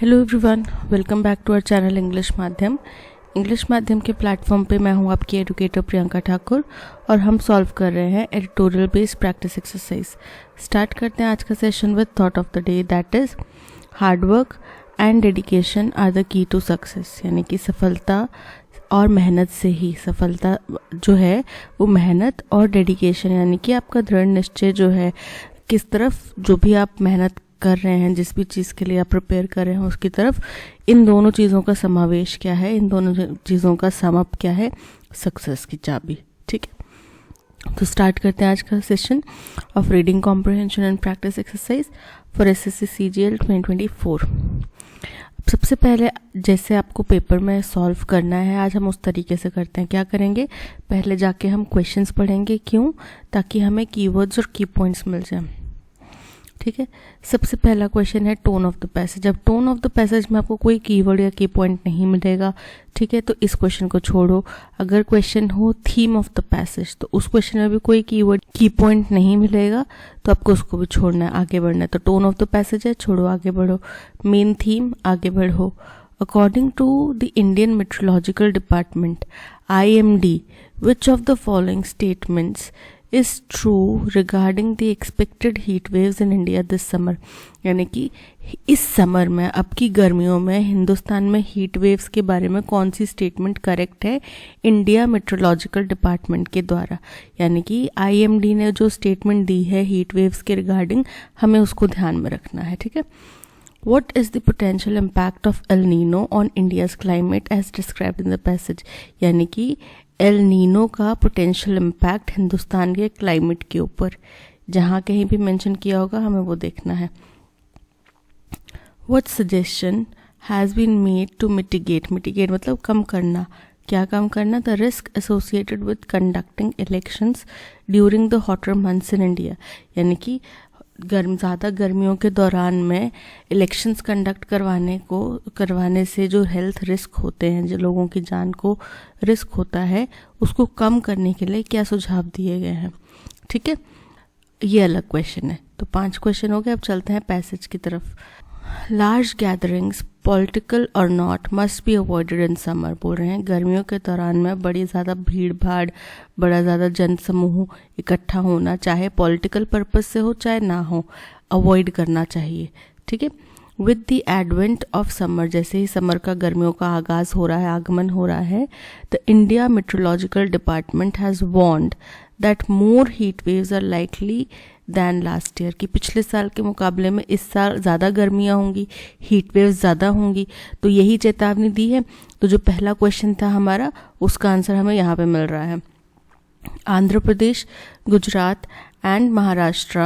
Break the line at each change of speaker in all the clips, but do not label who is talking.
Hello everyone, welcome back to our channel English माध्यम के platform पे मैं हूँ आपकी एडुकेटर प्रियंका ठाकुर और हम सॉल्व कर रहे हैं editorial based practice exercise. Start करते हैं आज का session with thought of the day, that is hard work and dedication are the key to success. यानी कि सफलता और मेहनत से ही, सफलता जो है वो मेहनत और डेडिकेशन यानी कि आपका दृढ़ निश्चय जो है, किस तरफ जो भी आप मेहनत कर रहे हैं, जिस भी चीज़ के लिए आप प्रिपेयर कर रहे हैं उसकी तरफ, इन दोनों चीज़ों का समावेश क्या है, इन दोनों चीज़ों का सम अप क्या है, सक्सेस की चाबी। ठीक है, तो स्टार्ट करते हैं आज का session of reading comprehension and practice exercise for SSC CGL 2024। सबसे पहले जैसे आपको पेपर में सॉल्व करना है, आज हम उस तरीके से करते हैं। क्या करेंगे, पहले जाके हम क्वेश्चंस पढ़ेंगे। क्यों? ताकि हमें कीवर्ड्स और की पॉइंट्स मिल जाए। ठीक है, सबसे पहला क्वेश्चन है टोन ऑफ द पैसेज। अब टोन ऑफ द पैसेज में आपको कोई कीवर्ड या की पॉइंट नहीं मिलेगा, ठीक है, तो इस क्वेश्चन को छोड़ो। अगर क्वेश्चन हो थीम ऑफ द पैसेज तो उस क्वेश्चन में भी कोई कीवर्ड की पॉइंट नहीं मिलेगा, तो आपको उसको भी छोड़ना है, आगे बढ़ना है। तो टोन ऑफ द पैसेज है, छोड़ो, आगे बढ़ो। मेन थीम, आगे बढ़ो। According to the Indian meteorological department IMD, which of the following statements is true regarding the expected heat waves in India this summer? यानी कि इस समर में, अब की गर्मियों में हिंदुस्तान में हीट वेव्स के बारे में कौन सी स्टेटमेंट करेक्ट है इंडिया मेट्रोलॉजिकल डिपार्टमेंट के द्वारा। यानी कि IMD ने जो स्टेटमेंट दी है हीट वेव्स के रिगार्डिंग, हमें उसको ध्यान में रखना है। ठीक है, What is the potential impact of El Nino on India's climate as described in the passage? यानी कि एल नीनो का पोटेंशियल इम्पैक्ट हिंदुस्तान के क्लाइमेट के ऊपर, जहाँ कहीं भी मेंशन किया होगा हमें वो देखना है। What suggestion has been made to mitigate मतलब कम करना। क्या कम करना? The risk associated with conducting elections during the hotter months in India। यानी कि ज़्यादा गर्मियों के दौरान में इलेक्शंस कंडक्ट करवाने से जो हेल्थ रिस्क होते हैं, जो लोगों की जान को रिस्क होता है, उसको कम करने के लिए क्या सुझाव दिए गए हैं। ठीक है, ये अलग क्वेश्चन है। तो 5 क्वेश्चन हो गए, अब चलते हैं पैसेज की तरफ। लार्ज गैदरिंग्स पॉलिटिकल और not must be avoided in summer. बोल रहे हैं गर्मियों के दौरान में बड़ी ज़्यादा भीड़ भाड़, बड़ा ज़्यादा जन समूह इकट्ठा होना, चाहे पॉलिटिकल पर्पस से हो चाहे ना हो, अवॉइड करना चाहिए। ठीक है, with the advent of summer, जैसे ही समर का, गर्मियों का आगाज़ हो रहा है, आगमन हो रहा है, the India meteorological department has warned that more heat waves are likely than last year. कि पिछले साल के मुकाबले में इस साल ज़्यादा गर्मियाँ होंगी, हीट वेव्स ज़्यादा होंगी, तो यही चेतावनी दी है। तो जो पहला क्वेश्चन था हमारा, उसका आंसर हमें यहाँ पे मिल रहा है। Andhra Pradesh, Gujarat and Maharashtra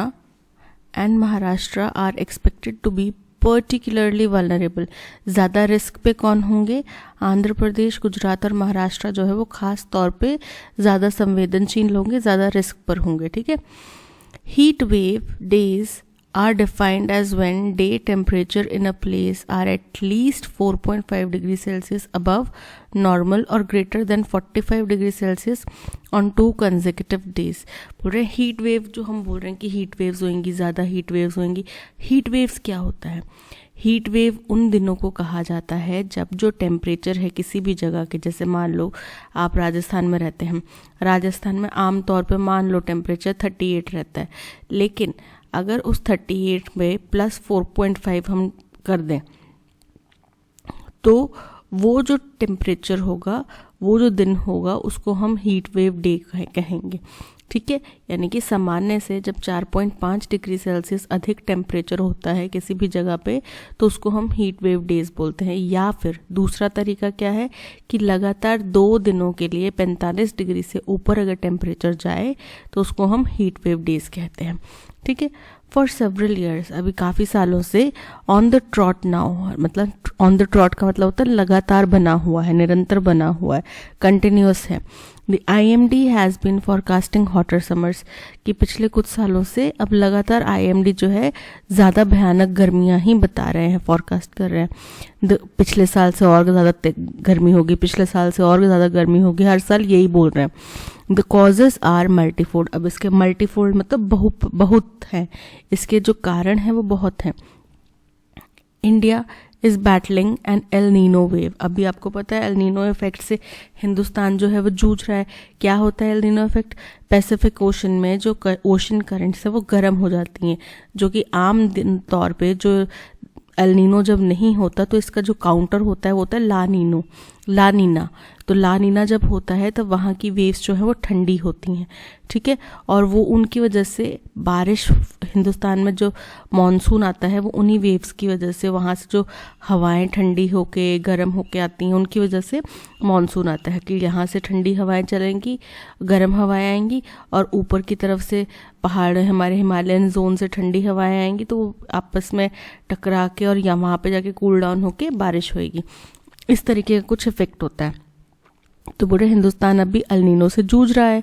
are expected to be particularly vulnerable. ज़्यादा रिस्क पे कौन होंगे? आंध्र प्रदेश, गुजरात और महाराष्ट्र जो है वो खास तौर पे ज़्यादा संवेदनशील होंगे, ज़्यादा रिस्क पर होंगे। ठीक है, heat wave days are defined as when day temperature in a place are at least 4.5 degrees Celsius above normal or greater than 45 degrees Celsius on 2 consecutive days। बोल रहे हैं हीट वेव, जो हम बोल रहे हैं कि हीट वेव्स होंगी, ज़्यादा हीट वेव्स होंगी। हीट वेव्स क्या होता है? हीट वेव उन दिनों को कहा जाता है जब जो टेम्परेचर है किसी भी जगह के, जैसे मान लो आप राजस्थान में रहते हैं, राजस्थान में आम तौर पे मान लो टेम्परेचर 38 रहता है, लेकिन अगर उस 38 में प्लस 4.5 हम कर दें तो वो जो टेम्परेचर होगा, वो जो दिन होगा, उसको हम हीट वेव डे कहेंगे। ठीक है, यानी कि सामान्य से जब 4.5 डिग्री सेल्सियस अधिक टेम्परेचर होता है किसी भी जगह पे, तो उसको हम हीट वेव डेज बोलते हैं। या फिर दूसरा तरीका क्या है कि लगातार 2 दिनों के लिए 45 डिग्री से ऊपर अगर टेम्परेचर जाए तो उसको हम हीट वेव डेज कहते हैं। ठीक है, फॉर सेवरल ईयर्स, अभी काफ़ी सालों से, ऑन द ट्रॉट नाउ, मतलब ऑन द ट्रॉट का मतलब होता है लगातार बना हुआ है, निरंतर बना हुआ है, कंटिन्यूस है। The IMD has been forecasting hotter summers. कि पिछले कुछ सालों से अब लगातार IMD जो है ज़्यादा भयानक गर्मियाँ ही बता रहे हैं, फॉरकास्ट कर रहे हैं। पिछले साल से और ज़्यादा गर्मी होगी, पिछले साल से और ज़्यादा गर्मी होगी, हर साल यही बोल रहे हैं। The causes are multifold. अब इसके मल्टीफोल्ड मतलब बहुत हैं, इसके जो कारण हैं वो बहुत हैं। India is battling an El Nino wave. अभी आपको पता है एल नीनो इफेक्ट से हिंदुस्तान जो है वो जूझ रहा है। क्या होता है El Nino effect? Pacific ocean में जो ओशन करंट्स है वो गर्म हो जाती हैं, जो कि आम तौर पे जो एल नीनो जब नहीं होता तो इसका जो काउंटर होता है वो होता है ला नीना। तो ला नीना जब होता है तो वहाँ की वेव्स जो है वो ठंडी होती हैं, ठीक है, और वो उनकी वजह से बारिश, हिंदुस्तान में जो मॉनसून आता है वो उन्हीं वेव्स की वजह से, वहाँ से जो हवाएं ठंडी होके गर्म होके आती हैं उनकी वजह से मॉनसून आता है, कि यहाँ से ठंडी हवाएं चलेंगी, गर्म हवाएं आएंगी, और ऊपर की तरफ से पहाड़, हमारे हिमालयन जोन से ठंडी हवाएं आएंगी, तो आपस में टकरा के और यहाँ वहाँ पे जाके कूल डाउन होके बारिश होएगी। इस तरीके का कुछ इफेक्ट होता है। तो पूरे हिंदुस्तान अभी एल नीनो से जूझ रहा है।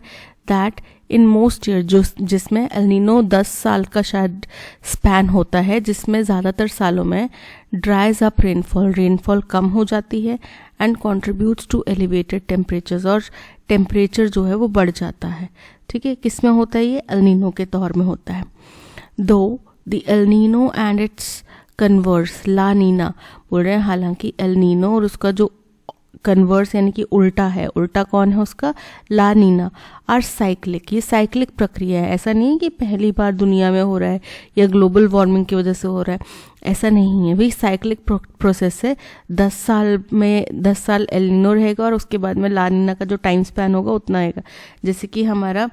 दैट इन मोस्ट ईयर, जो जिसमें एल नीनो 10 साल का शायद स्पैन होता है, जिसमें ज़्यादातर सालों में ड्राइज अप रेनफॉल कम हो जाती है and contributes to elevated temperatures, और टेम्परेचर जो है वो बढ़ जाता है, ठीक है। किस में होता है ये? एल नीनो के दौर में होता है। दो the El Nino and its converse La Nina बोल रहे हैं, हालांकि एल नीनो और उसका जो कन्वर्स यानी कि उल्टा है, उल्टा कौन है उसका? ला नीना, आर साइक्लिक। ये साइक्लिक प्रक्रिया है, ऐसा नहीं है कि पहली बार दुनिया में हो रहा है या ग्लोबल वार्मिंग की वजह से हो रहा है, ऐसा नहीं है भाई। साइक्लिक प्रोसेस है। 10 साल एल नीनो रहेगा और उसके बाद में ला नीना का जो टाइम स्पैन होगा उतना आएगा। जैसे कि हमारा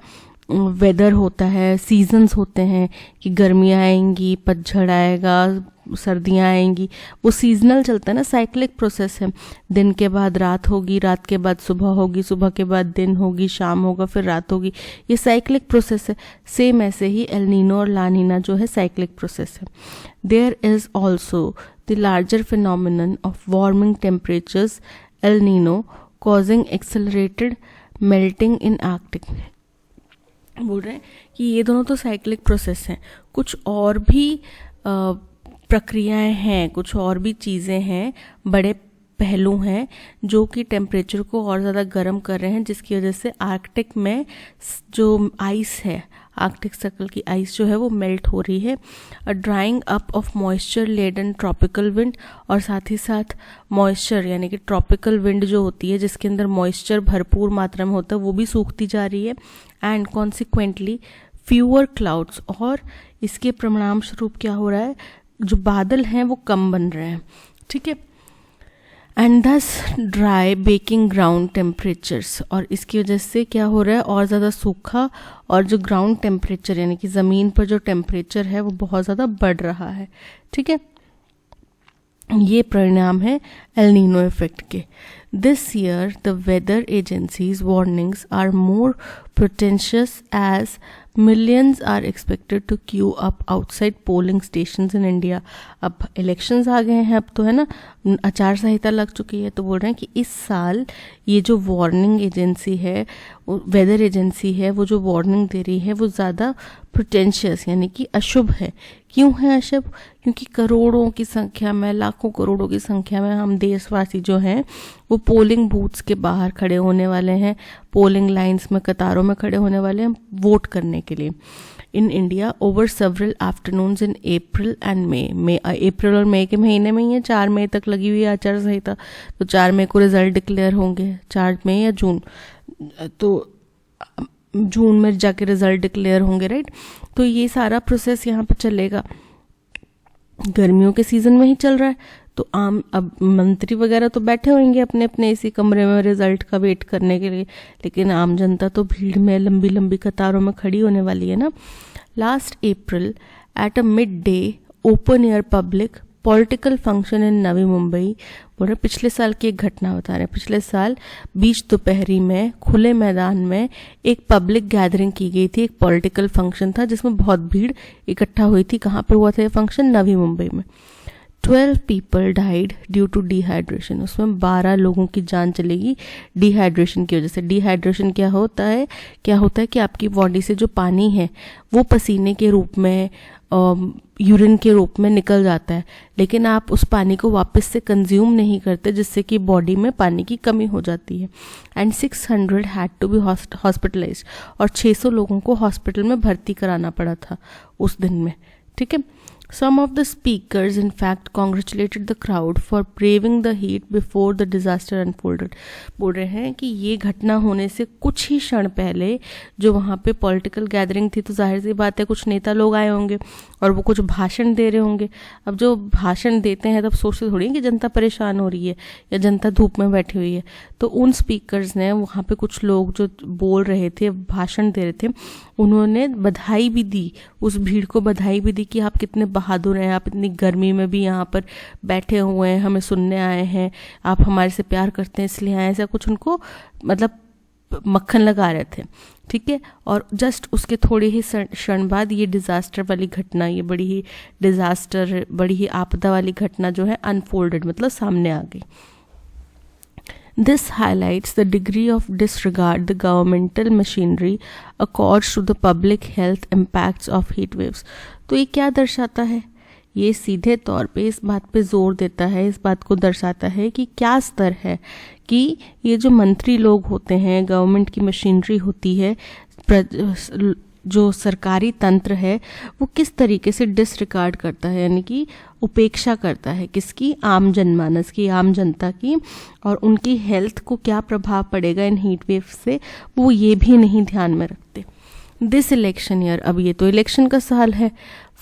वेदर होता है, सीजन्स होते हैं कि गर्मियाँ आएंगी, पतझड़ आएगा, सर्दियाँ आएंगी, वो सीजनल चलता है ना, साइक्लिक प्रोसेस है। दिन के बाद रात होगी, रात के बाद सुबह होगी, सुबह के बाद दिन होगी, शाम होगा, फिर रात होगी, ये साइक्लिक प्रोसेस है। सेम ऐसे ही एल नीनो और ला नीना जो है साइक्लिक प्रोसेस है। There is also the larger phenomenon of warming temperatures El Nino causing accelerated melting in Arctic. बोल रहे हैं कि ये दोनों तो साइक्लिक प्रोसेस हैं, कुछ और भी प्रक्रियाएं हैं, कुछ और भी चीज़ें हैं, बड़े पहलू हैं जो कि टेम्परेचर को और ज़्यादा गर्म कर रहे हैं, जिसकी वजह से आर्कटिक में जो आइस है, आर्कटिक सर्कल की आइस जो है वो मेल्ट हो रही है। A drawing up of moisture laden tropical wind, और साथ ही साथ मॉइस्चर यानी कि ट्रॉपिकल विंड जो होती है जिसके अंदर मॉइस्चर भरपूर मात्रा में होता है वो भी सूखती जा रही है। एंड कॉन्सिक्वेंटली फ्यूअर क्लाउड्स, और इसके परिणाम स्वरूप क्या हो रहा है, जो बादल हैं वो कम बन रहे हैं, ठीक है। एंड दस ड्राई बेकिंग ग्राउंड टेम्परेचर्स, और इसकी वजह से क्या हो रहा है, और ज़्यादा सूखा, और जो ग्राउंड टेम्परेचर यानी कि ज़मीन पर जो टेम्परेचर है वो बहुत ज़्यादा बढ़ रहा है, ठीक है। ये परिणाम है एल नीनो इफेक्ट के। This year the weather agencies warnings are more portentous as millions are expected to queue up outside polling stations in India। अब इलेक्शंस आ गए हैं, अब तो है ना, आचार संहिता लग चुकी है, तो बोल रहे हैं कि इस साल ये जो वार्निंग एजेंसी है, वेदर एजेंसी है, वो जो वार्निंग दे रही है वो ज़्यादा पोटेंशियस यानी कि अशुभ है। क्यों है अशुभ? क्योंकि करोड़ों की संख्या में, लाखों करोड़ों की संख्या में हम देशवासी जो हैं वो पोलिंग बूथ्स के बाहर खड़े होने वाले हैं, पोलिंग लाइंस में कतारों में खड़े होने वाले हैं वोट करने के लिए। In India over several afternoons in April and May, अप्रैल और मई के महीने में ही है, 4 मई तक लगी हुई है आचार संहिता, तो 4 मई को रिजल्ट डिक्लेयर होंगे, 4 मई या जून, तो जून में जाके रिजल्ट डिक्लेयर होंगे, राइट। तो ये सारा प्रोसेस यहाँ पे चलेगा, गर्मियों के सीजन में ही चल रहा है। तो आम अब मंत्री वगैरह तो बैठे होंगे अपने अपने इसी कमरे में रिजल्ट का वेट करने के लिए, लेकिन आम जनता तो भीड़ में लंबी लंबी कतारों में खड़ी होने वाली है ना। Last April at a midday open air public political function in Navi Mumbai, बोल रहे पिछले साल की एक घटना बता रहे हैं। पिछले साल बीच दोपहरी में खुले मैदान में एक पब्लिक गैदरिंग की गई थी, एक पॉलिटिकल फंक्शन था जिसमें बहुत भीड़ इकट्ठा हुई थी। कहाँ पर हुआ था ये फंक्शन? नवी मुंबई में। 12 people died due to dehydration, उसमें 12 लोगों की जान चलेगी डिहाइड्रेशन की वजह से। डिहाइड्रेशन क्या होता है कि आपकी बॉडी से जो पानी है वो पसीने के रूप में, यूरिन के रूप में निकल जाता है, लेकिन आप उस पानी को वापस से कंज्यूम नहीं करते, जिससे कि बॉडी में पानी की कमी हो जाती है। And 600 had to be hospitalised, और 600 लोगों को हॉस्पिटल में भर्ती कराना पड़ा था उस दिन में, ठीक है। Some of the speakers, in fact, congratulated the crowd for braving the heat before the disaster unfolded. बोल रहे हैं कि ये घटना होने से कुछ ही क्षण पहले जो वहाँ पे पॉलिटिकल गैदरिंग थी, तो जाहिर सी बात है कुछ नेता लोग आए होंगे और वो कुछ भाषण दे रहे होंगे. अब जो भाषण देते हैं तब सोचते थोड़ी कि जनता परेशान हो रही है या जनता धूप में बैठी हुई है. तो उन स्पीकर्स ने, वहाँ पे कुछ लोग जो बोल रहे थे, भाषण दे रहे थे, उन्होंने बधाई भी दी, उस भीड़ को बधाई भी दी कि आप कितने बहादुर हैं, आप इतनी गर्मी में भी यहाँ पर बैठे हुए हैं, हमें सुनने आए हैं, आप हमारे से प्यार करते हैं इसलिए आए. ऐसा कुछ उनको मतलब मक्खन लगा रहे थे. ठीक है. और जस्ट उसके थोड़े ही क्षण बाद ये डिज़ास्टर वाली घटना, ये बड़ी ही आपदा वाली घटना जो है अनफोल्डेड, मतलब सामने आ गई. This highlights the degree of disregard the governmental machinery accords to the public health impacts of heat waves. तो ये क्या दर्शाता है? ये सीधे तौर पे इस बात पे जोर देता है, इस बात को दर्शाता है कि क्या स्तर है कि ये जो मंत्री लोग होते हैं, गवर्नमेंट की मशीनरी होती है, जो सरकारी तंत्र है, वो किस तरीके से डिसरिगार्ड करता है, यानी कि उपेक्षा करता है किसकी? आम जनमानस की, आम जनता की, और उनकी हेल्थ को क्या प्रभाव पड़ेगा इन हीट वेव से, वो ये भी नहीं ध्यान में रखते. दिस इलेक्शन ईयर, अब ये तो इलेक्शन का साल है.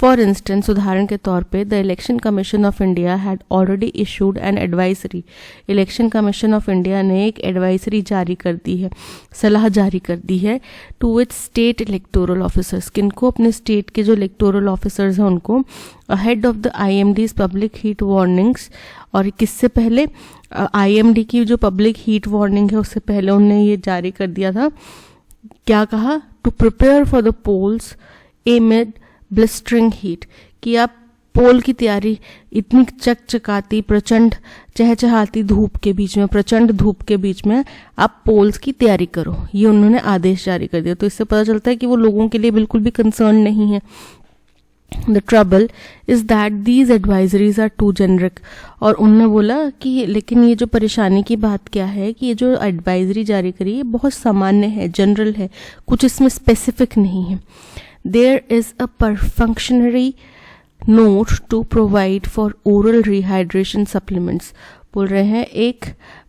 फॉर इंस्टेंस, उदाहरण के तौर पे, the election commission of India had already issued an advisory. Election commission of India ने एक एडवाइजरी जारी कर दी है, सलाह जारी कर दी है, to its state electoral officers. किनको? अपने स्टेट के जो इलेक्टोरल ऑफिसर्स हैं उनको, ahead of the IMD's public heat warnings. और किससे पहले? IMD की जो पब्लिक हीट वार्निंग है उससे पहले उन्होंने ये जारी कर दिया था. क्या कहा? To prepare for the polls amid blistering heat, कि आप पोल की तैयारी इतनी चकचकाती, प्रचंड चहचहाती धूप के बीच में, प्रचंड धूप के बीच में आप पोल्स की तैयारी करो. ये उन्होंने आदेश जारी कर दिया. तो इससे पता चलता है कि वो लोगों के लिए बिल्कुल भी कंसर्न नहीं है. The trouble is that these advisories are too generic. और उन्होंने बोला कि लेकिन ये जो परेशानी की बात क्या है कि ये जो एडवाइजरी जारी करी है बहुत सामान्य है, जनरल है, कुछ इसमें स्पेसिफिक नहीं है. There is a perfunctory note to provide for oral rehydration supplements. बोल रहे हैं एक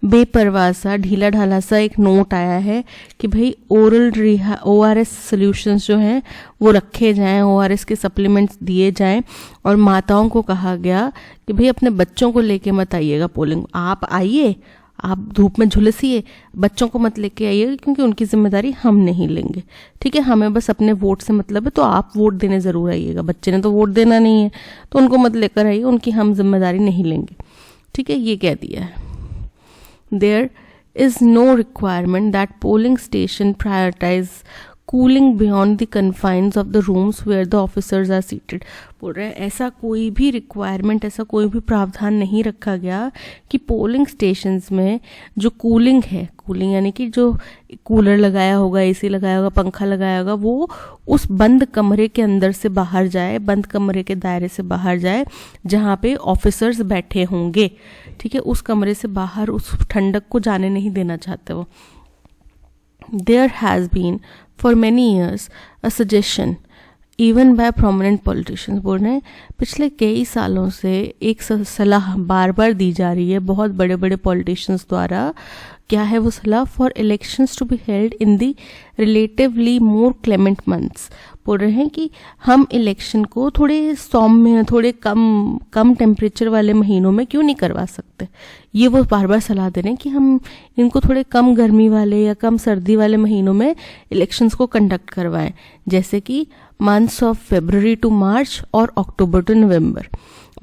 बेपरवाह सा, ढीला ढाला सा एक नोट आया है कि भाई ओरल ORS सॉल्यूशंस जो हैं वो रखे जाएं, ORS के सप्लीमेंट्स दिए जाएं. और माताओं को कहा गया कि भाई अपने बच्चों को लेके मत आइएगा पोलिंग, आप आइए, आप धूप में झुलसिए, बच्चों को मत लेके आइएगा क्योंकि उनकी जिम्मेदारी हम नहीं लेंगे. ठीक है, हमें बस अपने वोट से मतलब है, तो आप वोट देने ज़रूर आइएगा. बच्चे ने तो वोट देना नहीं है तो उनको मत लेकर आइए, उनकी हम जिम्मेदारी नहीं लेंगे. ठीक है, ये कह दिया है. There is no requirement that polling station prioritise cooling beyond the confines of the rooms where the officers are seated. बोल रहे हैं ऐसा कोई भी रिक्वायरमेंट, ऐसा कोई भी प्रावधान नहीं रखा गया कि पोलिंग स्टेशंस में जो कूलिंग है, कूलिंग यानी कि जो कूलर लगाया होगा, AC लगाया होगा, पंखा लगाया होगा, वो उस बंद कमरे के अंदर से बाहर जाए, बंद कमरे के दायरे से बाहर जाए जहाँ पे ऑफिसर्स बैठे होंगे. ठीक है, उस कमरे से बाहर उस ठंडक को जाने नहीं देना चाहते वो. There has been for many years a suggestion even by prominent politicians. बोल रहे हैं पिछले कई सालों से एक सलाह बार बार दी जा रही है बहुत बड़े बड़े पॉलिटिशियंस द्वारा. क्या है वो सलाह? For elections to be held in the relatively more clement months. बोल रहे हैं कि हम इलेक्शन को थोड़े सौम्य, थोड़े कम टेम्परेचर वाले महीनों में क्यों नहीं करवा सकते. ये वो बार बार सलाह दे रहे हैं कि हम इनको थोड़े कम गर्मी वाले या कम सर्दी वाले महीनों में इलेक्शंस को कंडक्ट करवाएं, जैसे कि months of February to March or October to November.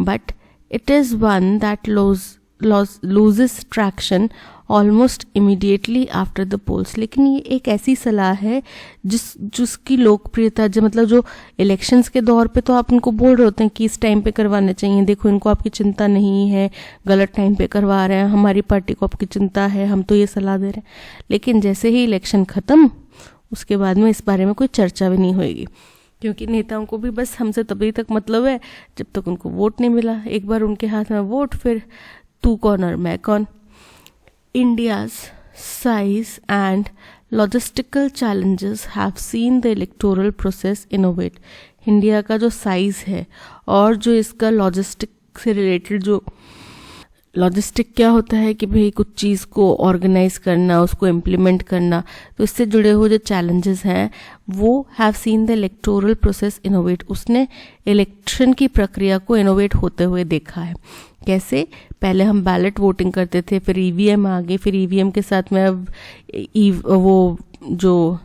But it is one that loses traction almost immediately after the polls. लेकिन ये एक ऐसी सलाह है जिसकी लोकप्रियता मतलब जो इलेक्शंस के दौर पे तो आप उनको बोल रहे होते हैं कि इस टाइम पे करवाने चाहिए, देखो इनको आपकी चिंता नहीं है, गलत टाइम पे करवा रहे हैं, हमारी पार्टी को आपकी चिंता है, हम तो ये सलाह दे रहे हैं. लेकिन जैसे ही इलेक्शन ख़त्म उसके बाद में इस बारे में कोई चर्चा भी नहीं होगी, क्योंकि नेताओं को भी बस हमसे तभी तक मतलब है जब तक उनको वोट नहीं मिला. एक बार उनके हाथ में वोट, फिर तू कौन और मैं कौन. India's size and logistical challenges have seen the electoral process innovate. India का जो साइज़ है और जो इसका लॉजिस्टिक से रिलेटेड जो लॉजिस्टिक क्या होता है कि भाई कुछ चीज़ को ऑर्गेनाइज करना, उसको इम्प्लीमेंट करना, तो इससे जुड़े हुए जो चैलेंजेस हैं वो have seen the electoral process innovate. उसने इलेक्शन की प्रक्रिया को इनोवेट होते हुए देखा है। कैसे? पहले हम बैलेट वोटिंग करते थे, फिर ईवीएम आ गए, फिर ईवीएम के साथ में अब वो जो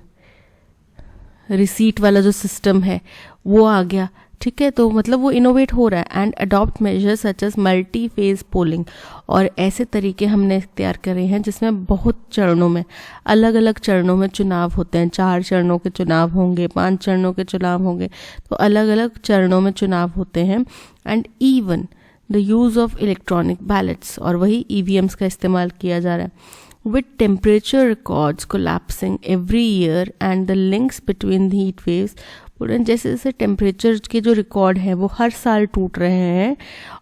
रिसीट वाला जो सिस्टम है वो आ गया। ठीक है, तो मतलब वो इनोवेट हो रहा है। And adopt measures such as multi phase polling, और ऐसे तरीके हमने तैयार करे हैं जिसमें बहुत चरणों में, अलग अलग चरणों में चुनाव होते हैं। 4 चरणों के चुनाव होंगे, 5 चरणों के चुनाव होंगे, तो अलग अलग चरणों में चुनाव होते हैं। And even the use of electronic ballets, और वही ईवीएम्स का इस्तेमाल किया जा रहा है। With temperature records collapsing every year and the links between the heat waves, जैसे जैसे टेम्परेचर के जो रिकॉर्ड हैं वो हर साल टूट रहे हैं,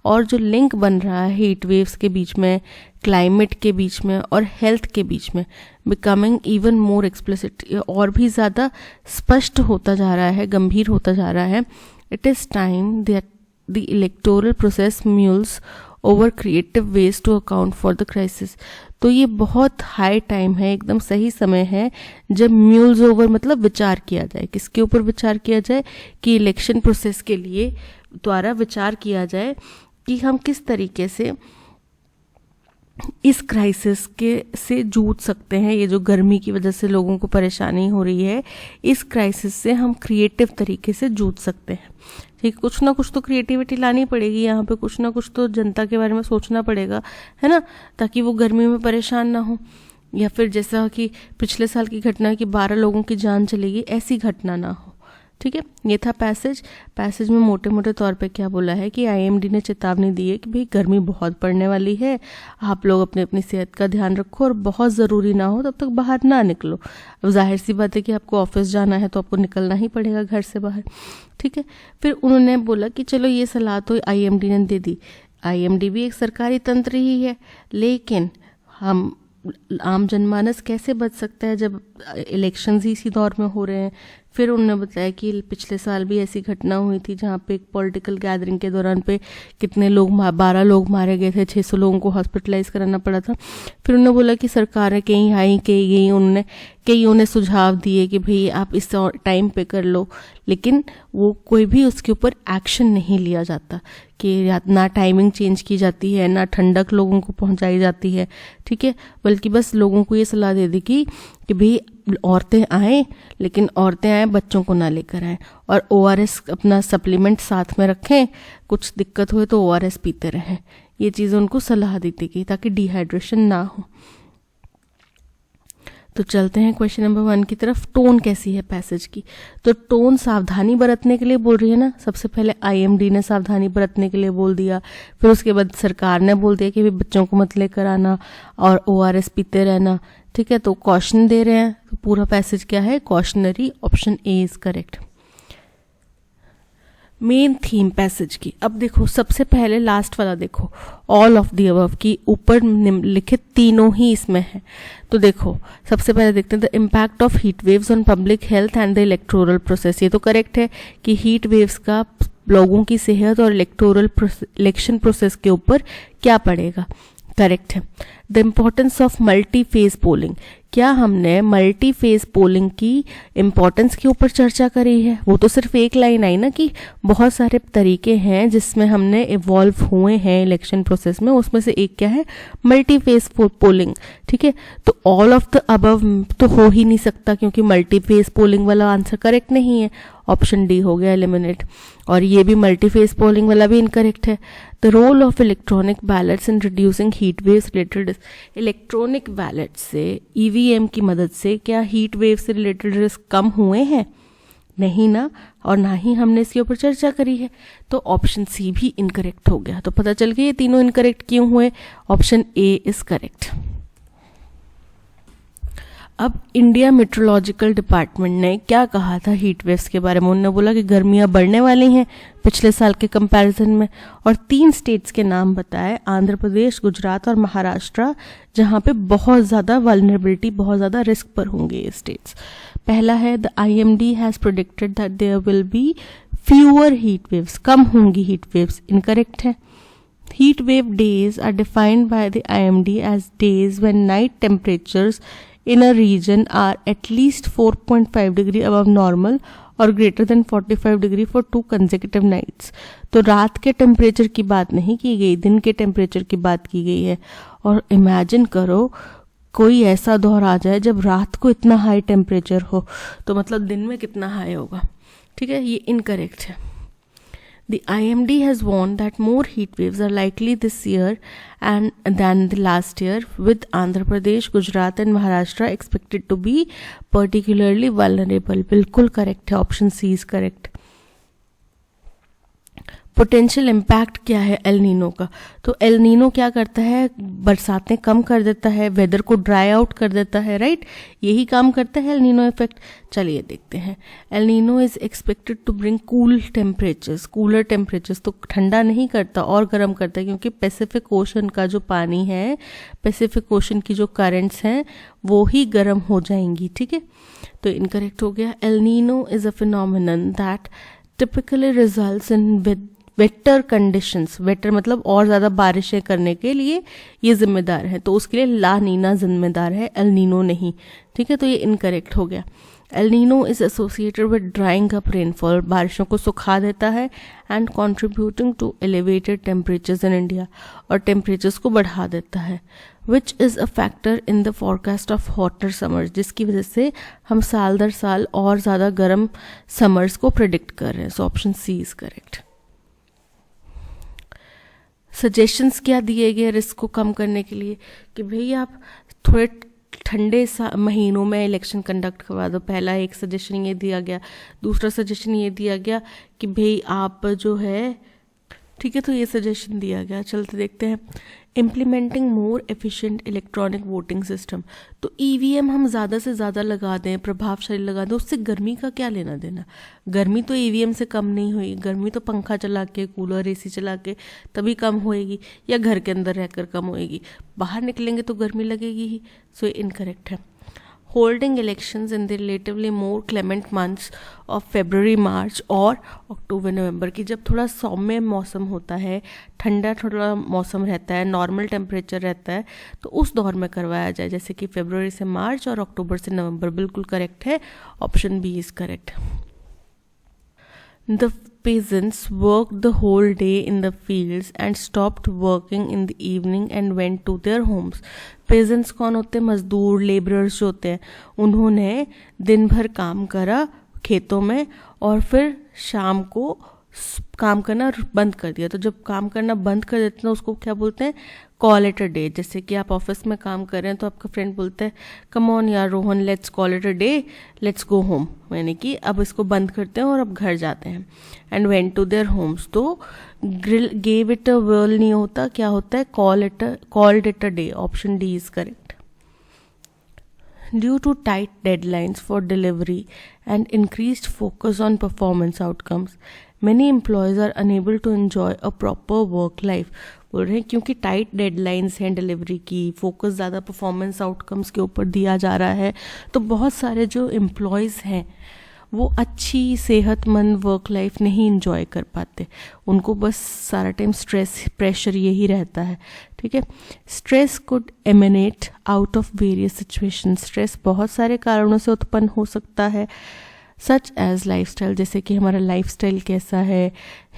और जो लिंक बन रहा है हीट वेव्स के बीच में, क्लाइमेट के बीच में और हेल्थ के बीच में, बिकमिंग इवन मोर एक्सप्लिसिट, और भी ज़्यादा स्पष्ट होता जा रहा है, गंभीर होता जा रहा है। It is time that the electoral process mulls over creative ways to account for the crisis. तो ये बहुत हाई टाइम है, एकदम सही समय है जब म्यूल्स ओवर मतलब विचार किया जाए। किसके ऊपर विचार किया जाए? कि इलेक्शन प्रोसेस के लिए द्वारा विचार किया जाए कि हम किस तरीके से इस क्राइसिस के से जूझ सकते हैं। ये जो गर्मी की वजह से लोगों को परेशानी हो रही है, इस क्राइसिस से हम क्रिएटिव तरीके से जूझ सकते हैं। ठीक, कुछ ना कुछ तो क्रिएटिविटी लानी पड़ेगी यहाँ पे, कुछ ना कुछ तो जनता के बारे में सोचना पड़ेगा, है ना, ताकि वो गर्मी में परेशान ना हो। या फिर जैसा कि पिछले साल की घटना कि 12 लोगों की जान चलेगी, ऐसी घटना ना हो। ठीक है, ये था पैसेज में मोटे मोटे तौर पे क्या बोला है कि आईएमडी ने चेतावनी दी है कि भाई गर्मी बहुत पड़ने वाली है, आप लोग अपने अपनी सेहत का ध्यान रखो, और बहुत ज़रूरी ना हो तब तक बाहर ना निकलो। अब जाहिर सी बात है कि आपको ऑफिस जाना है तो आपको निकलना ही पड़ेगा घर से बाहर। ठीक है, फिर उन्होंने बोला कि चलो ये सलाह तो आईएमडी ने दे दी। आईएमडी भी एक सरकारी तंत्र ही है, लेकिन हम आम जनमानस कैसे बच सकता है जब इलेक्शंस ही इसी दौर में हो रहे हैं। फिर उन्होंने बताया कि पिछले साल भी ऐसी घटना हुई थी जहाँ पे एक पॉलिटिकल गैदरिंग के दौरान पे कितने लोग 12 लोग मारे गए थे, 600 लोगों को हॉस्पिटलाइज कराना पड़ा था। फिर उन्होंने बोला कि सरकारें कहीं आई कहीं गई, उन्होंने कईयों ने सुझाव दिए कि भाई आप इस टाइम पे कर लो, लेकिन वो कोई भी उसके ऊपर एक्शन नहीं लिया जाता कि ना टाइमिंग चेंज की जाती है, ना ठंडक लोगों को पहुंचाई जाती है। ठीक है, बल्कि बस लोगों को ये सलाह दे दी कि भाई औरतें आएँ, लेकिन औरतें आएँ बच्चों को ना लेकर आएँ, और ओआरएस अपना सप्लीमेंट साथ में रखें, कुछ दिक्कत हुए तो ओआरएस पीते रहें। ये चीज़ें उनको सलाह दी गई ताकि डिहाइड्रेशन ना हो। तो चलते हैं क्वेश्चन नंबर 1 की तरफ। टोन कैसी है पैसेज की? तो टोन सावधानी बरतने के लिए बोल रही है ना। सबसे पहले आईएमडी ने सावधानी बरतने के लिए बोल दिया, फिर उसके बाद सरकार ने बोल दिया कि भी बच्चों को मत लेकर आना और ओआरएस पीते रहना। ठीक है, तो कॉशन दे रहे हैं। तो पूरा पैसेज क्या है? Cautionary. Option A is correct. Main theme passage की, अब देखो सबसे पहले लास्ट वाला देखो, ऑल ऑफ द अबव की ऊपर निम्नलिखित तीनों ही इसमें है। तो देखो सबसे पहले देखते हैं the impact of heat waves on public health and the electoral process. ये तो करेक्ट है कि हीट वेव्स का लोगों की सेहत और इलेक्शन प्रोसेस के ऊपर क्या पड़ेगा। करेक्ट है। The importance of multi phase polling, क्या हमने मल्टी फेज पोलिंग की इम्पोर्टेंस के ऊपर चर्चा करी है? वो तो सिर्फ एक लाइन आई ना कि बहुत सारे तरीके हैं जिसमें हमने इवॉल्व हुए हैं इलेक्शन प्रोसेस में, उसमें से एक क्या है? Multi phase polling. ठीक है, तो ऑल ऑफ द अबव तो हो ही नहीं सकता क्योंकि मल्टी फेज पोलिंग वाला आंसर करेक्ट नहीं है। ऑप्शन डी हो गया एलिमिनेट, और ये भी मल्टी फेज पोलिंग वाला भी इनकरेक्ट है। The role of electronic ballots in reducing heat waves related, electronic ballot से ईवीएम की मदद से क्या हीट वेव से रिलेटेड रिस्क कम हुए हैं? नहीं ना, और ना ही हमने इसके ऊपर चर्चा करी है। तो ऑप्शन सी भी इनकरेक्ट हो गया। तो पता चल गया ये तीनों इनकरेक्ट क्यों हुए। Option A is correct. अब इंडिया मेट्रोलॉजिकल डिपार्टमेंट ने क्या कहा था हीट वेव्स के बारे में? उन्होंने बोला कि गर्मियां बढ़ने वाली हैं पिछले साल के कंपैरिजन में, और 3 स्टेट्स के नाम बताए, आंध्र प्रदेश, गुजरात और महाराष्ट्र, जहां पे बहुत ज़्यादा वल्नरेबिलिटी, बहुत ज़्यादा रिस्क पर होंगे ये स्टेट्स। पहला है the IMD has predicted that there will be fewer heat waves, कम होंगी हीट वेव्स, इनकरेक्ट है। Heat wave days are defined by the IMD as days when night temperatures in a region are at least 4.5 degree above normal or greater than 45 degree for 2 consecutive nights। तो रात के temperature की बात नहीं की गई, दिन के टेम्परेचर की बात की गई है। और इमेजिन करो कोई ऐसा दौर आ जाए जब रात को इतना हाई टेम्परेचर हो, तो मतलब दिन में कितना हाई होगा। ठीक है, ये इनकरेक्ट है। The IMD has warned that more heat waves are likely this year than the last year, with Andhra Pradesh, Gujarat and Maharashtra expected to be particularly vulnerable। बिल्कुल करेक्ट है, option C is correct. Potential impact क्या है El Nino का? तो El Nino क्या करता है, बरसातें कम कर देता है, वेदर को ड्राई आउट कर देता है, राइट? यही काम करता है एल नीनो इफेक्ट। चलिए देखते हैं। El Nino is expected to bring cool temperatures, cooler temperatures, तो ठंडा नहीं करता और गर्म करता है, क्योंकि पैसिफिक ओशन का जो पानी है, पैसिफिक ओशन की जो करंट्स हैं वो ही गर्म हो जाएंगी। ठीक है, तो इनकरेक्ट हो गया। El Nino is a phenomenon that typically results in waiter conditions, waiter मतलब और ज़्यादा बारिशें करने के लिए ये जिम्मेदार है, तो उसके लिए ला नीना जिम्मेदार है, एल नीनो नहीं। ठीक है, तो ये इनकरेक्ट हो गया। El Nino is associated with drying up rainfall, बारिशों को सुखा देता है, and contributing to elevated temperatures in India, और टेम्परेचर्स को बढ़ा देता है, which is a factor in the forecast of hotter summers, जिसकी वजह से हम साल दर साल और ज़्यादा गर्म समर्स को प्रिडिक्ट कर रहे हैं। So option C is correct. Suggestions क्या दिए गए रिस्क को कम करने के लिए, कि भाई आप थोड़े ठंडे महीनों में इलेक्शन कंडक्ट करवा दो। पहला एक सजेशन ये दिया गया। दूसरा सजेशन ये दिया गया कि भाई आप जो है, ठीक है, तो ये सजेशन दिया गया। चलते देखते हैं। Implementing more efficient electronic voting system, तो EVM हम ज़्यादा से ज़्यादा लगा दें, प्रभावशाली लगा दें, उससे गर्मी का क्या लेना देना? गर्मी तो EVM से कम नहीं हुई, गर्मी तो पंखा चला के, कूलर AC चला के तभी कम होएगी, या घर के अंदर रहकर कम होएगी। बाहर निकलेंगे तो गर्मी लगेगी ही। सो ये इनकरेक्ट है। Holding elections in the relatively more clement months of February, March और October, November की, जब थोड़ा सौम्य मौसम होता है, ठंडा थोड़ा मौसम रहता है, नॉर्मल टेम्परेचर रहता है, तो उस दौर में करवाया जाए, जैसे कि February से March और October से November। बिल्कुल करेक्ट है, option B is correct. The peasants worked the whole day in the fields and stopped working in the evening and went to their homes। peasants कौन होते हैं? मजदूर, लेबरर्स जो होते हैं। उन्होंने दिन भर काम करा खेतों में और फिर शाम को काम करना बंद कर दिया। तो जब काम करना बंद कर देते हैं उसको क्या बोलते हैं? Call it a day. जैसे कि आप ऑफिस में काम कर रहे हैं तो आपका फ्रेंड बोलता है कम ऑन यार Rohan, let's call it a day, let's go home, यानी कि अब इसको बंद करते हैं और अब घर जाते हैं। And went to their homes, तो गेव इट अ वर्ल नहीं होता, क्या होता है? Called it a day. Option D is correct. Due to tight deadlines for delivery and increased focus on performance outcomes, many employees are unable to enjoy a proper work life। बोल रहे हैं क्योंकि tight deadlines हैं delivery की, focus ज़्यादा performance outcomes के ऊपर दिया जा रहा है, तो बहुत सारे जो एम्प्लॉयज़ हैं वो अच्छी सेहतमंद वर्क लाइफ नहीं इंजॉय कर पाते। उनको बस सारा टाइम स्ट्रेस, प्रेशर यही रहता है। ठीक है, stress could eminent out of various situation. Stress बहुत सारे कारणों से उत्पन्न हो सकता है, सच एज लाइफस्टाइल, जैसे कि हमारा लाइफस्टाइल कैसा है,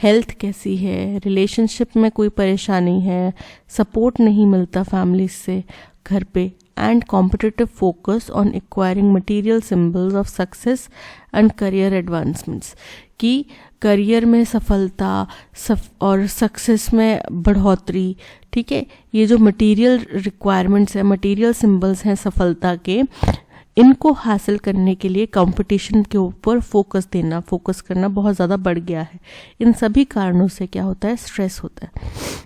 हेल्थ कैसी है, रिलेशनशिप में कोई परेशानी है, सपोर्ट नहीं मिलता फैमिली से घर पे, and competitive focus on acquiring material symbols of success and career advancements, कि करियर में सफलता और सक्सेस में बढ़ोतरी। ठीक है, ये जो मटेरियल रिक्वायरमेंट्स हैं, मटेरियल सिंबल्स हैं सफलता के, इनको हासिल करने के लिए कंपटीशन के ऊपर फोकस करना बहुत ज़्यादा बढ़ गया है। इन सभी कारणों से क्या होता है? स्ट्रेस होता है।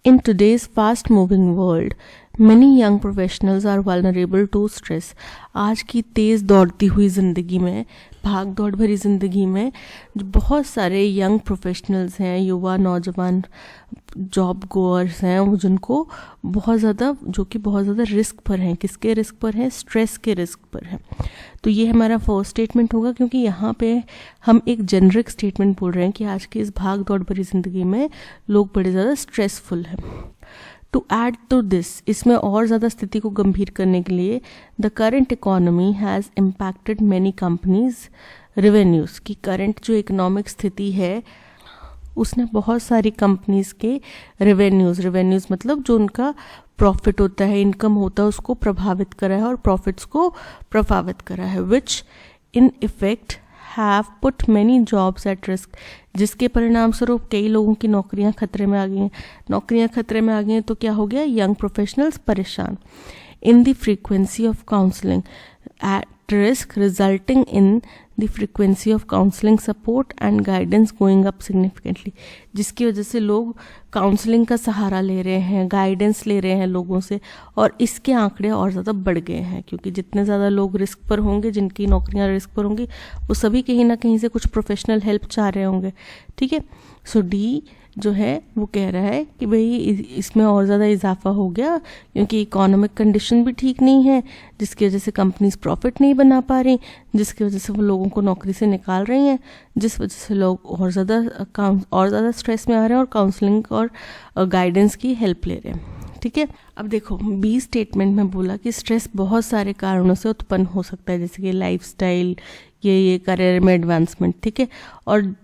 In today's fast-moving world, Many young professionals are vulnerable to stress. आज की तेज़ दौड़ती हुई ज़िंदगी में, भाग दौड़ भरी ज़िंदगी में जो बहुत सारे यंग प्रोफेशनल्स हैं, युवा नौजवान जॉब गोअर्स हैं, वो जिनको बहुत ज़्यादा जो कि बहुत ज़्यादा रिस्क पर हैं. किसके रिस्क पर हैं? स्ट्रेस के रिस्क पर हैं. तो ये हमारा फर्स्ट स्टेटमेंट होगा, क्योंकि यहाँ पे हम एक जेनरिक स्टेटमेंट बोल रहे हैं कि आज की इस भाग दौड़ भरी ज़िंदगी में लोग बड़े ज़्यादा स्ट्रेसफुल हैं. टू ऐड टू दिस, इसमें और ज़्यादा स्थिति को गंभीर करने के लिए the current economy has impacted many companies revenues, की करंट जो इकोनॉमिक स्थिति है उसने बहुत सारी कंपनीज के रेवेन्यूज़ मतलब जो उनका प्रॉफिट होता है, इनकम होता है, उसको प्रभावित करा है और प्रॉफिट्स को प्रभावित करा है. Which in effect have put many jobs at risk, जिसके परिणाम स्वरूप कई लोगों की नौकरियां खतरे में आ गई हैं. नौकरियां खतरे में आ गई हैं तो क्या हो गया? यंग प्रोफेशनल्स परेशान. In the frequency of counselling at risk resulting in the frequency of counselling support and guidance going up significantly, जिसकी वजह से लोग काउंसलिंग का सहारा ले रहे हैं, गाइडेंस ले रहे हैं लोगों से, और इसके आंकड़े और ज़्यादा बढ़ गए हैं. क्योंकि जितने ज़्यादा लोग रिस्क पर होंगे, जिनकी नौकरियां रिस्क पर होंगी, वो सभी कहीं ना कहीं से कुछ प्रोफेशनल हेल्प चाह रहे होंगे. ठीक है. सो डी जो है वो कह रहा है कि भाई इसमें और ज़्यादा इजाफा हो गया, क्योंकि इकोनॉमिक कंडीशन भी ठीक नहीं है, जिसकी वजह से कंपनीज प्रॉफिट नहीं बना पा रही, जिसकी वजह से वो लोगों को नौकरी से निकाल रही हैं, जिस वजह से लोग और ज़्यादा स्ट्रेस में आ रहे हैं और काउंसलिंग और गाइडेंस की हेल्प ले रहे हैं. ठीक है. अब देखो, बी स्टेटमेंट में बोला कि स्ट्रेस बहुत सारे कारणों से उत्पन्न हो सकता है, जैसे कि लाइफस्टाइल, ये करियर में एडवांसमेंट. ठीक है. और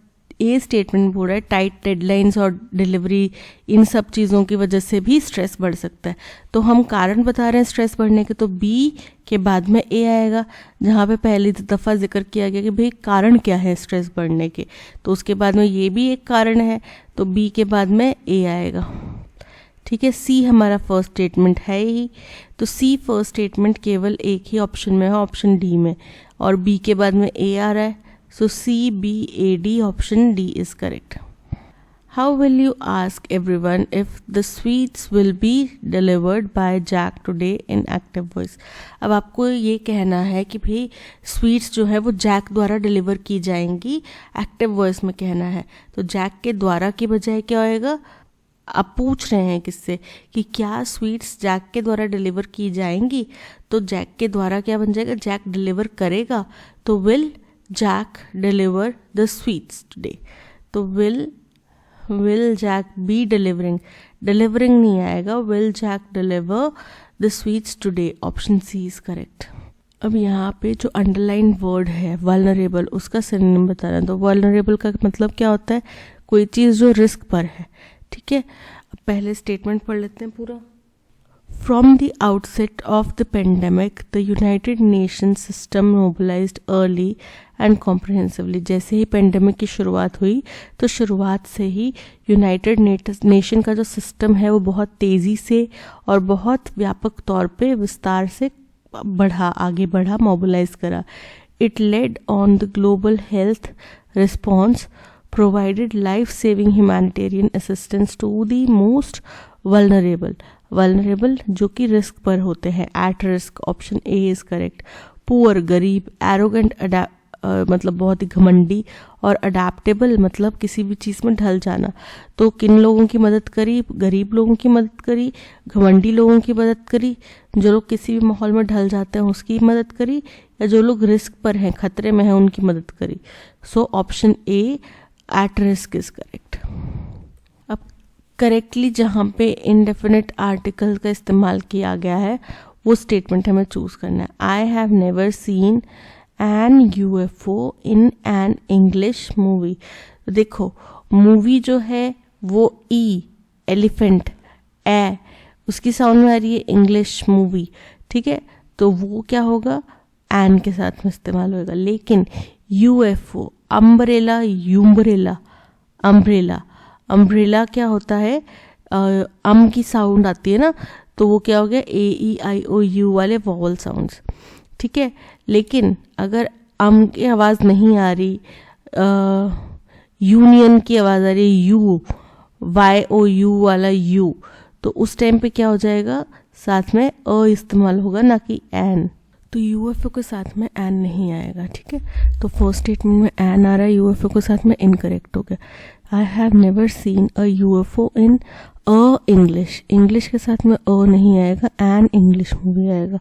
ए स्टेटमेंट बोल रहा है टाइट डेडलाइंस और डिलीवरी, इन सब चीज़ों की वजह से भी स्ट्रेस बढ़ सकता है. तो हम कारण बता रहे हैं स्ट्रेस बढ़ने के, तो बी के बाद में ए आएगा, जहाँ पे पहली दफ़ा जिक्र किया गया कि भाई कारण क्या है स्ट्रेस बढ़ने के, तो उसके बाद में ये भी एक कारण है, तो बी के बाद में ए आएगा. ठीक है. सी हमारा फर्स्ट स्टेटमेंट है ही, तो सी फर्स्ट स्टेटमेंट केवल एक ही ऑप्शन में है, ऑप्शन डी में, और बी के बाद में ए आ रहा है. So C, B, A, D, option D is correct. How will you ask everyone if the sweets will be delivered by Jack today in active voice? अब आपको ये कहना है कि भाई स्वीट्स जो है वो जैक द्वारा डिलीवर की जाएंगी, एक्टिव वॉइस में कहना है. तो जैक के द्वारा की बजाय क्या होएगा? आप पूछ रहे हैं किससे कि क्या स्वीट्स जैक के द्वारा डिलीवर की जाएंगी, तो जैक के द्वारा क्या बन जाएगा? जैक डिलीवर करेगा, तो will Jack deliver the sweets today. तो will Jack be delivering नहीं आएगा, will Jack deliver the sweets today. Option C is correct. अब यहाँ पे जो अंडरलाइन वर्ड है vulnerable, उसका सिनोनिम बताना. तो vulnerable का मतलब क्या होता है? कोई चीज़ जो रिस्क पर है. ठीक है. अब पहले स्टेटमेंट पढ़ लेते हैं पूरा. From the outset of the pandemic, the United Nations system mobilized early and comprehensively. जैसे ही पेंडेमिक की शुरुआत हुई तो शुरुआत से ही यूनाइटेड नेशन का जो सिस्टम है वो बहुत तेज़ी से और बहुत व्यापक तौर पे विस्तार से आगे बढ़ा, मोबिलाइज करा. It led on the global health response, provided life-saving humanitarian assistance to the most vulnerable जो कि रिस्क पर होते हैं, at risk. Option A is correct. Poor गरीब, एरोगेंट मतलब बहुत ही घमंडी, और अडेप्टेबल मतलब किसी भी चीज़ में ढल जाना. तो किन लोगों की मदद करी? गरीब लोगों की मदद करी, घमंडी लोगों की मदद करी, जो लोग किसी भी माहौल में ढल जाते हैं उसकी मदद करी, या जो लोग रिस्क पर हैं, खतरे में हैं, उनकी मदद करी. सो option A at risk is correct. अब करेक्टली जहाँ पे इंडेफिनिट आर्टिकल का इस्तेमाल किया गया है वो स्टेटमेंट हमें चूज करना है. आई have never seen an UFO in an English movie. देखो, मूवी जो है वो ई एलिफेंट ए उसकी साउंड में आ रही है, इंग्लिश मूवी. ठीक है. तो वो क्या होगा? एन के साथ में इस्तेमाल होगा. लेकिन UFO, अम्ब्रेला, यूम्ब्रेला, अम्ब्रेला क्या होता है? अम की साउंड आती है ना, तो वो क्या हो गया? AEIOU वाले वॉवल साउंड्स. ठीक है. लेकिन अगर अम की आवाज़ नहीं आ रही, यूनियन की आवाज़ आ रही है, YOU वाला यू, तो उस टाइम पे क्या हो जाएगा, साथ में अ इस्तेमाल होगा ना कि एन। तो यूएफओ के साथ में एन नहीं आएगा, ठीक है। तो फर्स्ट स्टेटमेंट में एन आ रहा है, यूएफओ के साथ में इनकरेक्ट हो गया। आई have never seen a UFO in a English, English के साथ में अ नहीं आएगा, एन इंग्लिश मूवी आएगा।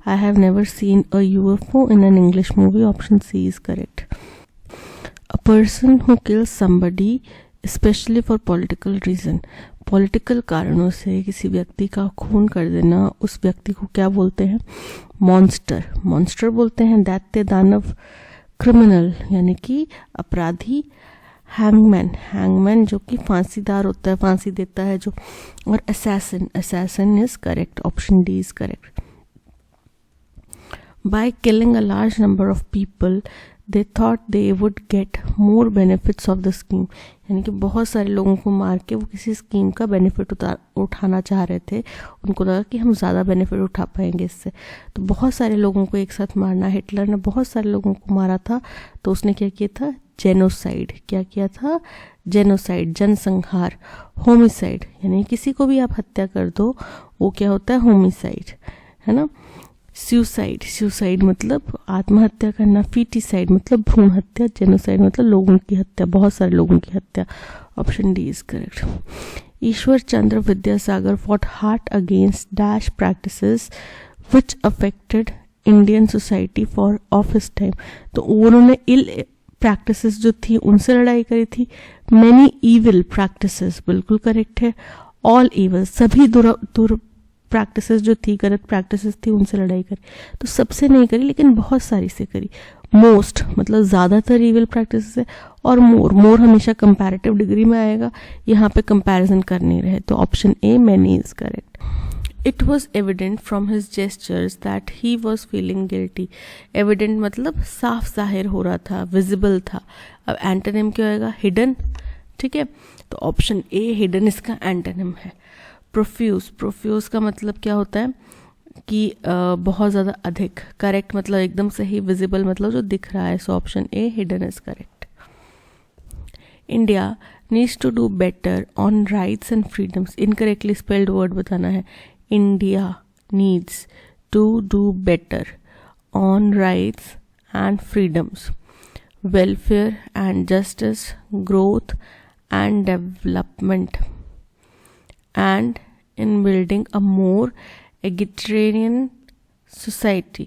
I have never seen a UFO in an English movie, option C is correct. A person who kills somebody specially for political reason, political कारणों से किसी व्यक्ति का खून कर देना, उस व्यक्ति को क्या बोलते हैं, मॉन्स्टर, मॉन्स्टर बोलते हैं। दैत्य, दानव, क्रिमिनल यानी कि अपराधी, हैंगमैन, हैंगमैन जो कि फांसीदार होता है, फांसी देता है जो, और assassin, assassin is correct, option D is correct. By killing a large number of people they thought they would get more benefits of the scheme, यानी कि बहुत सारे लोगों को मार के वो किसी स्कीम का बेनिफिट उठाना चाह रहे थे, उनको लगा कि हम ज़्यादा बेनिफिट उठा पाएंगे इससे, तो बहुत सारे लोगों को एक साथ मारना, हिटलर ने बहुत सारे लोगों को मारा था, तो उसने क्या किया था, जेनोसाइड, क्या किया था, जेनोसाइड, जनसंहार। होमिसाइड यानी किसी को भी आप हत्या कर दो वो क्या होता है, होमिसाइड, है ना। सुसाइड, सुसाइड मतलब आत्महत्या करना, फीटिसाइड मतलब भ्रूण हत्या, जेनोसाइड मतलब लोगों की हत्या, बहुत सारे लोगों की हत्या, option D is correct. Ishwar Chandra Vidyasagar fought hard against dash practices which affected Indian society for of his time, तो उन्होंने इल प्रैक्टिसेस जो थी उनसे लड़ाई करी थी। मैनी ईविल प्रैक्टिसेस बिल्कुल करेक्ट है। ऑल ईविल सभी दुर प्रैक्टिसेस जो थी, गलत प्रैक्टिसेस थी, उनसे लड़ाई करी, तो सबसे नहीं करी लेकिन बहुत सारी से करी। मोस्ट मतलब ज़्यादातर ईविल प्रैक्टिसेस है, और मोर, मोर हमेशा कंपैरेटिव डिग्री में आएगा, यहाँ पे कंपैरिजन कर नहीं रहे, तो option A many is correct. It was evident from his gestures that he was feeling guilty, evident मतलब साफ जाहिर हो रहा था, विजिबल था। अब एंटोनिम क्या होएगा, हिडन, ठीक है, तो ऑप्शन ए हिडन इसका एंटोनिम है। प्रोफ्यूज, प्रोफ्यूज का मतलब क्या होता है कि बहुत ज़्यादा अधिक, करेक्ट मतलब एकदम सही, विजिबल मतलब जो दिख रहा है, so option A hidden is correct. India needs to do better on rights and freedoms, incorrectly spelled word बताना है। India needs to do better on rights and freedoms, welfare and justice, growth and development, and in building a more egalitarian society।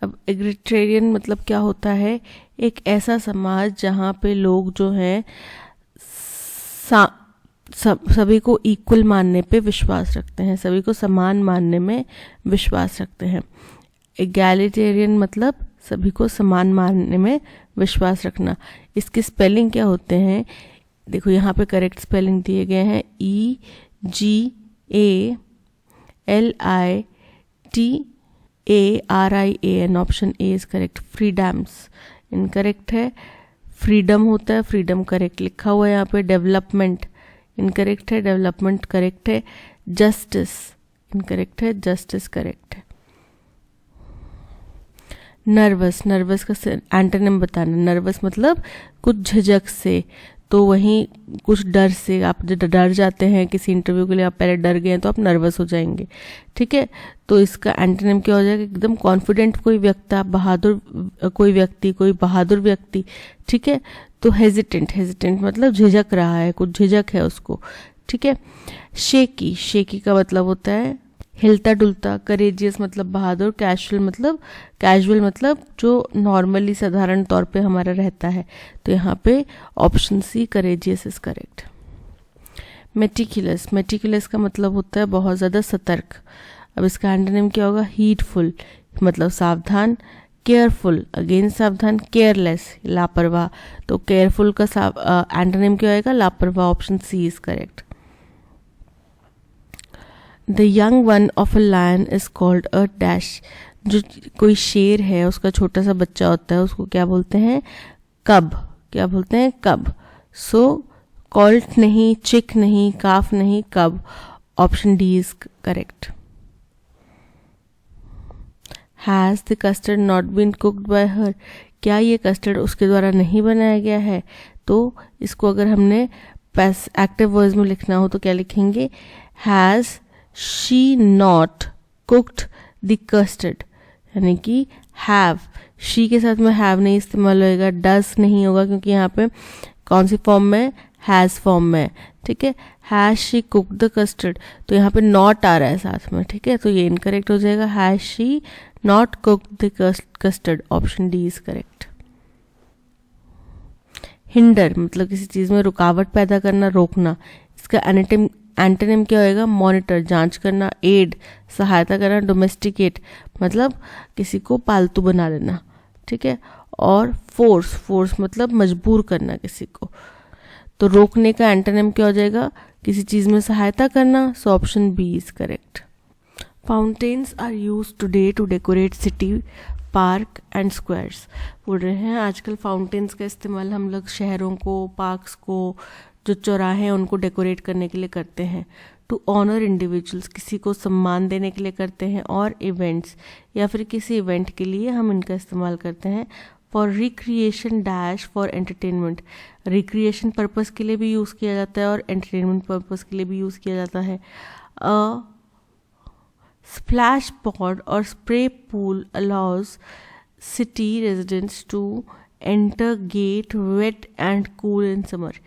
अब egalitarian मतलब क्या होता है, एक ऐसा समाज जहाँ पे लोग जो हैं सभी को इक्वल मानने पे विश्वास रखते हैं, सभी को समान मानने में विश्वास रखते हैं। egalitarian मतलब सभी को समान मानने में विश्वास रखना। इसके स्पेलिंग क्या होते हैं, देखो यहाँ पे करेक्ट स्पेलिंग दिए गए हैं, GALITARIAN, option A is correct. Freedoms incorrect है, फ्रीडम होता है, फ्रीडम करेक्ट लिखा हुआ है यहाँ पे। डेवलपमेंट इनकरेक्ट है, डेवलपमेंट करेक्ट है। जस्टिस इनकरेक्ट है, जस्टिस करेक्ट है। नर्वस, नर्वस का एंटोनिम बताना, नर्वस मतलब कुछ झिझक से, तो वहीं कुछ डर से, आप जब डर जाते हैं किसी इंटरव्यू के लिए, आप पहले डर गए हैं तो आप नर्वस हो जाएंगे, ठीक है, तो इसका एंटोनिम क्या हो जाएगा, एकदम कॉन्फिडेंट कोई व्यक्ति, बहादुर कोई व्यक्ति, कोई बहादुर व्यक्ति, ठीक है। तो हेजिटेंट, हेजिटेंट मतलब झिझक रहा है, कुछ झिझक है उसको, ठीक है। शेकी, शेकी का मतलब होता है हिलता डुलता। करेजियस मतलब बहादुर। कैजुअल मतलब जो नॉर्मली साधारण तौर पे हमारा रहता है, तो यहाँ पे option C courageous is correct. Meticulous, meticulous का मतलब होता है बहुत ज़्यादा सतर्क। अब इसका एंटोनिम क्या होगा, हीडफुल मतलब सावधान। केयरफुल अगेन सावधान। केयरलेस लापरवाह, तो केयरफुल का एंटोनिम क्या होगा, लापरवाह। Option C is correct. The young one of a lion is called a dash, जो कोई शेर है उसका छोटा सा बच्चा होता है उसको क्या बोलते हैं, कब, क्या बोलते हैं, कब। सो कॉल्ट नहीं, चिक नहीं, काफ नहीं, cub. Option D is correct. Has the custard not been cooked by her, क्या ये कस्टर्ड उसके द्वारा नहीं बनाया गया है, तो इसको अगर हमने एक्टिव वर्ड्स में लिखना हो तो क्या लिखेंगे, has she not cooked the custard, यानी कि हैव, शी के साथ में हैव नहीं इस्तेमाल होएगा, डस नहीं होगा, क्योंकि यहाँ पे कौन सी फॉर्म में, हैज़ फॉर्म में, ठीक है। Has she cooked the custard, तो यहाँ पे नॉट आ रहा है साथ में, ठीक है, तो ये इनकरेक्ट हो जाएगा। Has she not cooked the custard, option D is correct. Hinder मतलब किसी चीज़ में रुकावट पैदा करना, रोकना, इसका एंटोनिम क्या होएगा, मॉनिटर, जांच करना, एड, सहायता करना, डोमेस्टिकेट मतलब किसी को पालतू बना लेना, ठीक है, और फोर्स मतलब मजबूर करना किसी को। तो रोकने का एंटोनिम क्या हो जाएगा, किसी चीज़ में सहायता करना, so option B is correct. Fountains are use today to decorate city, park and squares. बोल रहे हैं आजकल फाउंटेन्स का इस्तेमाल हम लोग शहरों को, पार्क्स को, जो चौराहे हैं उनको डेकोरेट करने के लिए करते हैं। टू ऑनर इंडिविजुअल्स, किसी को सम्मान देने के लिए करते हैं, और इवेंट्स या फिर किसी इवेंट के लिए हम इनका इस्तेमाल करते हैं। For recreation dash for entertainment, recreation purpose के लिए भी यूज़ किया जाता है और एंटरटेनमेंट पर्पस के लिए भी यूज़ किया जाता है। स्प्लैश पॉड और spray pool allows city residents to enter get wet and cool in summer.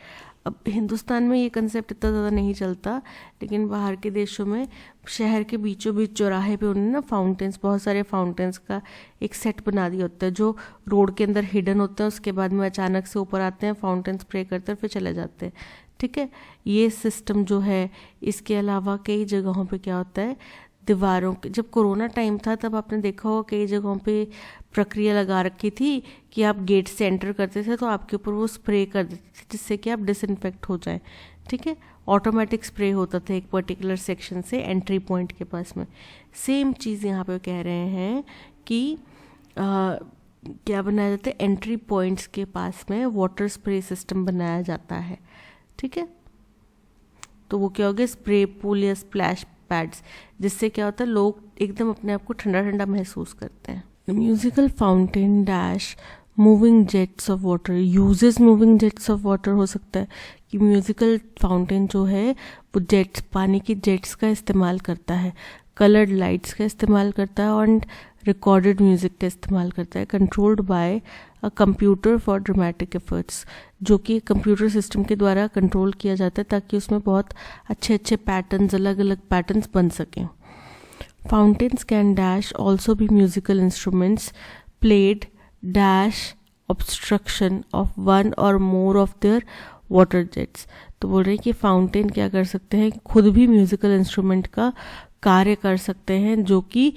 अब हिंदुस्तान में ये कंसेप्ट इतना ज़्यादा नहीं चलता, लेकिन बाहर के देशों में शहर के बीचों बीच चौराहे पे उन्होंने ना फाउंटेन्स, बहुत सारे फाउंटेन्स का एक सेट बना दिया होता है, जो रोड के अंदर हिडन होते हैं, उसके बाद में अचानक से ऊपर आते हैं, फाउंटेन स्प्रे करते हैं, फिर चले जाते हैं, ठीक है। ये सिस्टम जो है, इसके अलावा कई जगहों पे क्या होता है, दीवारों के, जब कोरोना टाइम था तब आपने देखा होगा कई जगहों पे प्रक्रिया लगा रखी थी कि आप गेट से एंटर करते थे तो आपके ऊपर वो स्प्रे कर देते थे जिससे कि आप डिसइंफेक्ट हो जाए, ठीक है। ऑटोमेटिक स्प्रे होता था एक पर्टिकुलर सेक्शन से एंट्री पॉइंट के पास में। सेम चीज़ यहाँ पे कह रहे हैं कि क्या बनाया जाता है, एंट्री पॉइंट्स के पास में वाटर स्प्रे सिस्टम बनाया जाता है, ठीक है। तो वो क्या हो गया, स्प्रे पूल या स्प्लैश पैड्स, जिससे क्या होता है लोग एकदम अपने आप को ठंडा ठंडा महसूस करते हैं। Musical fountain dash moving jets of water, uses moving jets of water हो सकता है कि म्यूजिकल फाउंटेन जो है वो जेट्स, पानी की जेट्स का इस्तेमाल करता है, कलर्ड लाइट्स का इस्तेमाल करता है और रिकॉर्डेड म्यूजिक का इस्तेमाल करता है। Controlled by a computer for dramatic efforts, जो कि कंप्यूटर सिस्टम के द्वारा कंट्रोल किया जाता है ताकि उसमें बहुत अच्छे अच्छे पैटर्न्स, अलग अलग पैटर्न्स बन सकें। Fountains can dash also be musical instruments played dash obstruction of one or more of their water jets. तो बोल रहे हैं कि फाउंटेन क्या कर सकते हैं, खुद भी म्यूजिकल इंस्ट्रूमेंट का कार्य कर सकते हैं, जो कि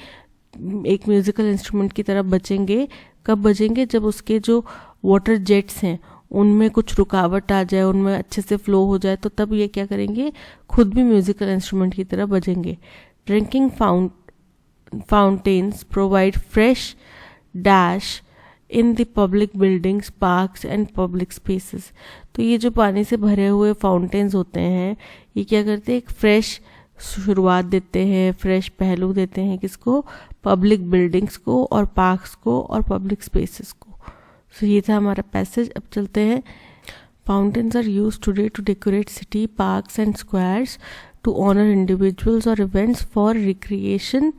एक म्यूजिकल इंस्ट्रूमेंट की तरह बचेंगे। कब बचेंगे, जब उसके जो वाटर जेट्स हैं उनमें कुछ रुकावट आ जाए, उनमें अच्छे से फ्लो हो जाए, तो तब ये क्या करेंगे, खुद भी म्यूजिकल इंस्ट्रूमेंट की तरह बचेंगे। Drinking fountains provide fresh dash in the public buildings, parks and public spaces. तो ये जो पानी से भरे हुए फाउंटेन्स होते हैं, ये क्या करते हैं, एक फ्रेश शुरुआत देते हैं, फ्रेश पहलू देते हैं किसको, पब्लिक बिल्डिंग्स को और पार्क्स को और पब्लिक स्पेसेस को। सो ये था हमारा पैसेज। अब चलते हैं। Fountains are used today to decorate city, parks and squares, to honour individuals or events, for recreation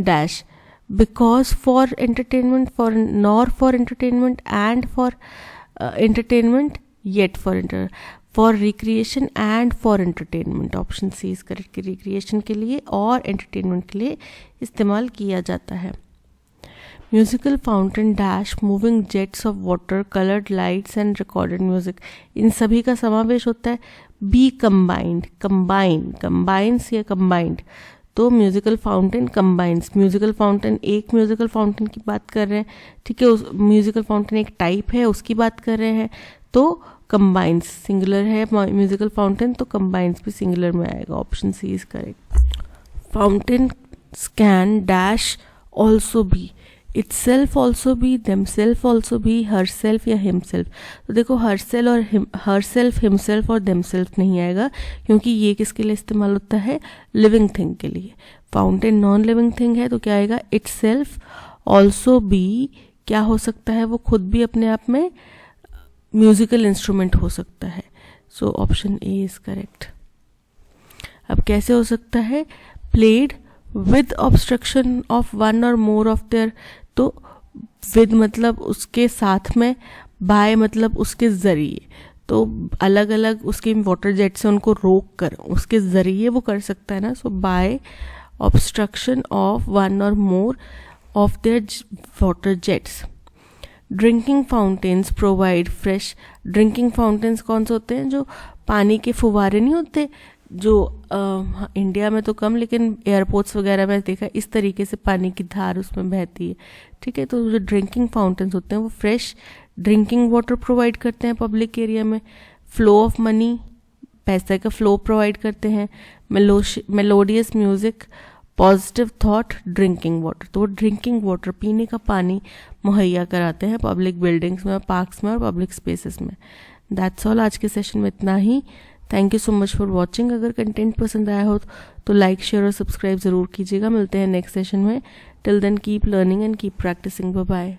dash, because for entertainment, for nor for entertainment and for entertainment yet for recreation and for entertainment। Option C is correct कि recreation के लिए और entertainment के लिए इस्तेमाल किया जाता है। Musical fountain dash moving jets of water, coloured lights and recorded music, इन सभी का समावेश होता है। बी कंबाइंड, कंबाइंस या कंबाइंड, तो musical fountain combines, musical fountain एक म्यूजिकल फाउंटेन की बात कर रहे हैं, ठीक है, उस म्यूजिकल फाउंटेन एक टाइप है उसकी बात कर रहे हैं, तो कंबाइंस सिंगुलर है म्यूजिकल फाउंटेन, तो कंबाइंस भी सिंगुलर में आएगा। Option C is correct. Fountain can dash also be, itself also be, themself also be, herself या himself। तो देखो herself और herself, himself और themself नहीं आएगा, क्योंकि ये किसके लिए इस्तेमाल होता है, लिविंग थिंग के लिए। फाउंटेन नॉन लिविंग थिंग है, तो क्या आएगा, itself also be, क्या हो सकता है, वो खुद भी अपने आप में म्यूजिकल इंस्ट्रूमेंट हो सकता है। So option A is correct. अब कैसे हो सकता है, played with obstruction of one or more of there, तो विद मतलब उसके साथ में, बाय मतलब उसके ज़रिए, तो अलग अलग उसके वाटर जेट से उनको रोक कर उसके ज़रिए वो कर सकता है ना. सो bye obstruction of one or more of their water jets. Drinking fountains provide fresh. Drinking fountains कौन से होते हैं? जो पानी के फुवारे नहीं होते, जो इंडिया में तो कम, लेकिन एयरपोर्ट्स वगैरह में देखा इस तरीके से पानी की धार उसमें बहती है. ठीक है, तो जो ड्रिंकिंग फाउंटेन्स होते हैं वो फ्रेश ड्रिंकिंग वाटर प्रोवाइड करते हैं पब्लिक एरिया में. फ्लो ऑफ मनी, पैसे का फ्लो प्रोवाइड करते हैं. Melodious music, positive thought, drinking water, तो वो ड्रिंकिंग वाटर पीने का पानी मुहैया कराते हैं पब्लिक बिल्डिंग्स में, पार्क्स में और पब्लिक स्पेसेस में. That's all. आज के सेशन में इतना ही. Thank you so much for watching. अगर कंटेंट पसंद आया हो तो लाइक, शेयर और सब्सक्राइब ज़रूर कीजिएगा. मिलते हैं नेक्स्ट सेशन में. Till then keep learning and keep practising. Bye bye.